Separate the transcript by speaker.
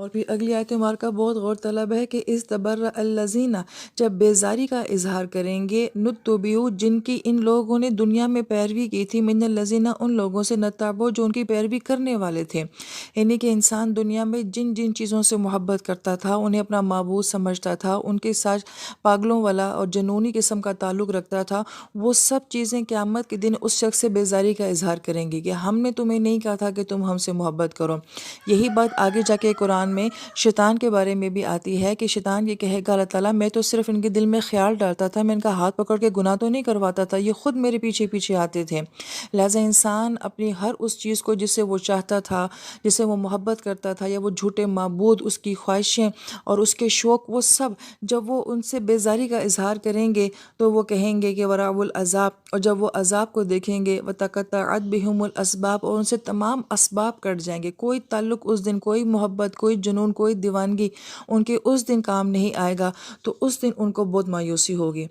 Speaker 1: اور پھر اگلی آیت مبارکہ بہت غور طلب ہے کہ اس تبرأ الذین، جب بیزاری کا اظہار کریں گے، نتبعوا، جن کی ان لوگوں نے دنیا میں پیروی کی تھی، من الذین، ان لوگوں سے، نتبعوا، جو ان کی پیروی کرنے والے تھے، یعنی کہ انسان دنیا میں جن جن چیزوں سے محبت کرتا تھا، انہیں اپنا معبود سمجھتا تھا، ان کے ساتھ پاگلوں والا اور جنونی قسم کا تعلق رکھتا تھا، وہ سب چیزیں قیامت کے دن اس شخص سے بیزاری کا اظہار کریں گی کہ ہم نے تمہیں نہیں کہا تھا کہ تم ہم سے محبت کرو۔ یہی بات آگے جا کے قرآن میں شیطان کے بارے میں بھی آتی ہے کہ شیطان یہ کہے گا اللہ تعالیٰ میں تو صرف ان کے دل میں خیال ڈالتا تھا، میں ان کا ہاتھ پکڑ کے گناہ تو نہیں کرواتا تھا، یہ خود میرے پیچھے پیچھے آتے تھے۔ لہٰذا انسان اپنی ہر اس چیز کو جس سے وہ چاہتا تھا، جس سے وہ محبت کرتا تھا، یا وہ جھوٹے معبود، اس کی خواہشیں اور اس کے شوق، وہ سب جب وہ ان سے بیزاری کا اظہار کریں گے تو وہ کہیں گے کہ ورب العذاب، اور جب وہ عذاب کو دیکھیں گے وتقطعت بہم الاسباب، اور ان سے تمام اسباب کٹ جائیں گے، کوئی تعلق اس دن، کوئی محبت، کوئی جنون، کوئی دیوانگی ان کے اس دن کام نہیں آئے گا، تو اس دن ان کو بہت مایوسی ہوگی۔